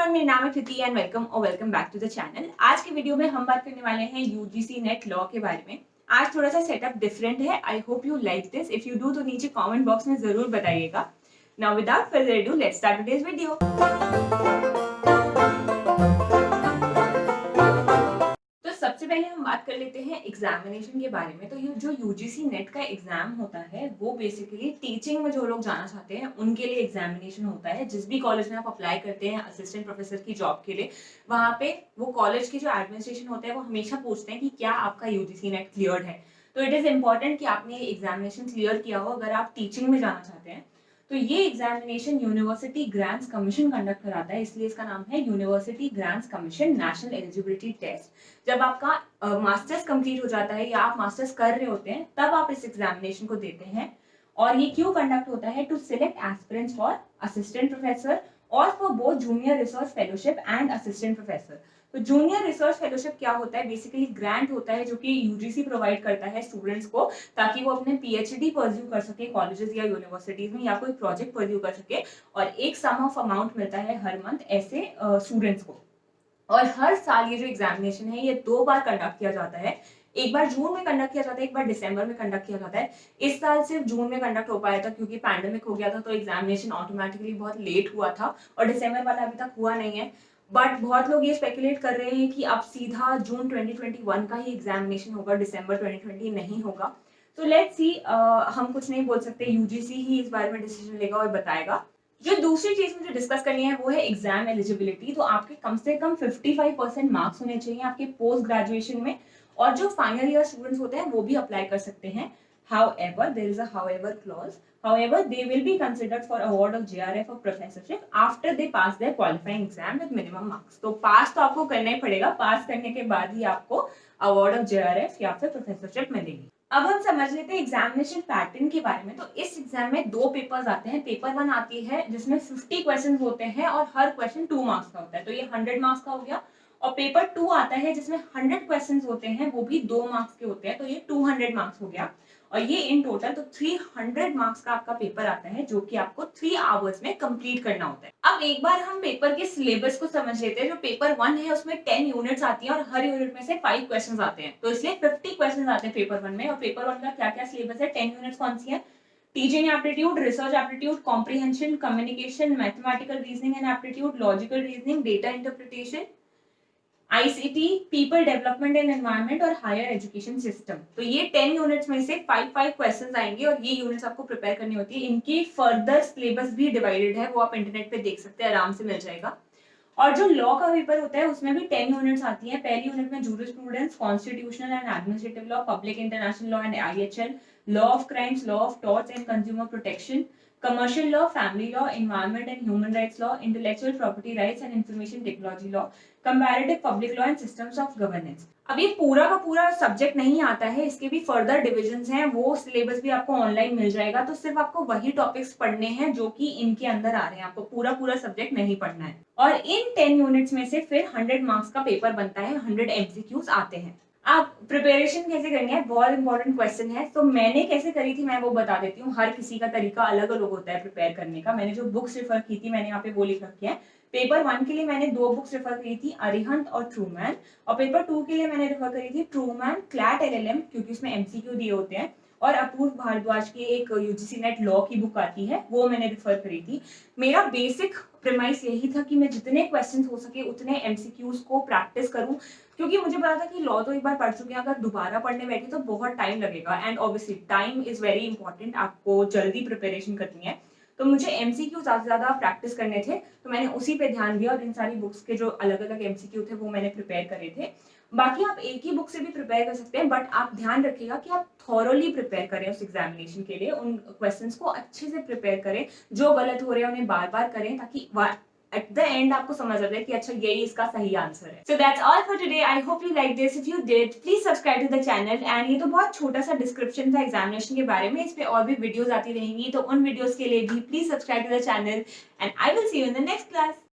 Everyone, मेरा नाम है Kriti and welcome back to the channel. आज के वीडियो में हम बात करने वाले हैं यूजीसी नेट लॉ के बारे में। आज थोड़ा सा सेटअप डिफरेंट है। आई hope you like this. If you do तो नीचे कमेंट बॉक्स में जरूर बताइएगा। Now without further ado, let's start today's video. तो सबसे पहले हम बात कर लेते हैं एग्जामिनेशन के बारे में। तो ये जो यूजीसी नेट का एग्जाम होता है वो बेसिकली टीचिंग में जो लोग जाना चाहते हैं उनके लिए एग्जामिनेशन होता है। जिस भी कॉलेज में आप अप्लाई करते हैं असिस्टेंट प्रोफेसर की जॉब के लिए, वहाँ पे वो कॉलेज की जो एडमिनिस्ट्रेशन होता है वो हमेशा पूछते हैं कि क्या आपका यूजीसी नेट क्लियर्ड है। तो इट इज इम्पॉर्टेंट कि आपने एग्जामिनेशन क्लियर किया हो अगर आप टीचिंग में जाना चाहते हैं। तो ये examination university grants commission conduct कराता है, इसलिए इसका नाम है university grants commission national eligibility test. जब आपका मास्टर्स कंप्लीट हो जाता है या आप मास्टर्स कर रहे होते हैं तब आप इस एग्जामिनेशन को देते हैं। और ये क्यों कंडक्ट होता है? To select aspirants for assistant professor और for both junior research fellowship and assistant professor. तो जूनियर रिसर्च फेलोशिप क्या होता है? बेसिकली ग्रांट होता है जो कि यूजीसी प्रोवाइड करता है स्टूडेंट्स को, ताकि वो अपने पीएचडी परस्यू कर सके कॉलेजेस या यूनिवर्सिटीज में, या कोई प्रोजेक्ट परस्यू कर सके। और एक सम ऑफ अमाउंट मिलता है हर मंथ ऐसे स्टूडेंट्स को। और हर साल ये जो एग्जामिनेशन है ये 2 बार कंडक्ट किया जाता है। एक बार जून में कंडक्ट किया जाता है, एक बार दिसंबर में कंडक्ट किया जाता है। इस साल सिर्फ जून में कंडक्ट हो पाया था क्योंकि पैंडेमिक हो गया था, तो एग्जामिनेशन ऑटोमेटिकली बहुत लेट हुआ था और दिसंबर वाला अभी तक हुआ नहीं है। बट बहुत लोग ये स्पेकुलेट कर रहे हैं कि अब सीधा जून 2021 का ही एग्जामिनेशन होगा, दिसंबर 2020 नहीं होगा। तो लेट्स सी, हम कुछ नहीं बोल सकते, यूजीसी ही इस बारे में डिसीजन लेगा और बताएगा। जो दूसरी चीज मुझे डिस्कस करनी है वो है एग्जाम एलिजिबिलिटी। तो आपके कम से कम 55% मार्क्स होने चाहिए आपके पोस्ट ग्रेजुएशन में, और जो फाइनल ईयर स्टूडेंट्स होते हैं वो भी अप्लाई कर सकते हैं। However, there is a however clause. However, they will be considered for award of JRF or professorship after they pass their qualifying exam with minimum marks. तो पास तो आपको करना ही पड़ेगा, पास करने के बाद ही आपको अवार्ड ऑफ JRF या फिर प्रोफेसरशिप मिलेगी। अब हम समझ लेते हैं एग्जामिनेशन पैटर्न के बारे में। तो इस एग्जाम में 2 पेपर्स आते हैं। पेपर 1 आती है जिसमें 50 क्वेश्चन होते हैं और हर क्वेश्चन 2 मार्क्स का होता है, तो ये 100 मार्क्स का हो गया। और पेपर 2 आता है जिसमें 100 क्वेश्चन होते हैं, वो भी 2 मार्क्स के होते हैं, तो ये 200 मार्क्स हो गया। और ये इन टोटल तो 300 मार्क्स का आपका पेपर आता है जो कि आपको 3 आवर्स में कंप्लीट करना होता है। अब एक बार हम पेपर के सिलेबस को समझ लेते हैं। जो पेपर 1 है उसमें 10 यूनिट्स आती हैं और हर यूनिट में से 5 क्वेश्चंस आते हैं, तो इसलिए 50 क्वेश्चंस आते हैं पेपर 1 में। और पेपर 1 का क्या क्या सिलेबस है? 10 यूनिट्स कौन सी है? Teaching aptitude, research aptitude, comprehension, communication, mathematical reasoning and aptitude, logical reasoning, data interpretation, ICT, people development and environment और हायर एजुकेशन सिस्टम। तो ये 10 यूनिट्स में से 5 क्वेश्चंस आएंगे और ये यूनिट्स आपको प्रिपेयर करनी होती है। इनकी फर्दर सिलेबस भी डिवाइडेड है, वो आप इंटरनेट पे देख सकते हैं, आराम से मिल जाएगा। और जो लॉ का पेपर होता है उसमें भी 10 यूनिट्स आती हैं। पहली यूनिट में jurisprudence, constitutional and administrative law, public international law and IHL, law of crimes, law of torts and consumer protection, commercial law, family law, environment and human rights law, intellectual property rights and information technology law, comparative public law and systems of governance। अब ये पूरा का पूरा subject नहीं आता है, इसके भी फर्दर डिविजन्स हैं, वो सिलेबस भी आपको ऑनलाइन मिल जाएगा। तो सिर्फ आपको वही टॉपिक्स पढ़ने हैं जो कि इनके अंदर आ रहे हैं, आपको पूरा पूरा सब्जेक्ट नहीं पढ़ना है। और इन 10 यूनिट्स में से फिर 100 मार्क्स का पेपर बनता है, 100 एमसीक्यूज आते हैं। आप प्रिपरेशन कैसे करनी है, बहुत इंपॉर्टेंट क्वेश्चन है। तो मैंने कैसे करी थी मैं वो बता देती हूँ। हर किसी का तरीका अलग अलग होता है प्रिपेयर करने का। मैंने जो बुक्स रेफर की थी मैंने यहाँ पे वो लिख रखी है। पेपर 1 के लिए मैंने 2 बुक्स रेफर करी थी, अरिहंत और ट्रूमैन। और पेपर 2 के लिए मैंने रेफर करी थी ट्रूमैन, क्लैट एलएलएम, क्योंकि उसमें एमसीक्यू दिए होते हैं, और अपूर्व भारद्वाज की एक यूजीसी नेट लॉ की बुक आती है, वो मैंने रेफर करी थी। मेरा बेसिक प्रेमाइस यही था कि मैं जितने क्वेश्चंस हो सके उतने एमसीक्यूज को प्रैक्टिस करूं, क्योंकि मुझे पता था कि लॉ तो एक बार पढ़ चुके हैं, अगर दोबारा पढ़ने बैठी तो बहुत टाइम लगेगा। And obviously time is very important, आपको जल्दी प्रिपरेशन करनी है। तो मुझे एमसीक्यू ज्यादा से ज्यादा प्रैक्टिस करने थे, तो मैंने उसी पे ध्यान दिया और इन सारी बुक्स के जो अलग अलग एमसीक्यू थे वो मैंने प्रिपेयर करे थे। बाकी आप एक ही बुक से भी प्रिपेयर कर सकते हैं, बट आप ध्यान रखिएगा कि आप थॉरोली प्रिपेयर करें उस एग्जामिनेशन के लिए। उन क्वेश्चंस को अच्छे से प्रिपेयर करें, जो गलत हो रहे हैं उन्हें बार बार करें, ताकि एट द एंड आपको समझ आ जाए कि अच्छा यही इसका सही आंसर है। So that's all for today. I hope you like this. If you did please subscribe to the channel. And ये तो बहुत छोटा सा डिस्क्रिप्शन था एग्जामिनेशन के बारे में, इस पे और भी वीडियोस आती रहेंगी, तो उन वीडियोस के लिए भी please subscribe to the channel and I will see you in the next class.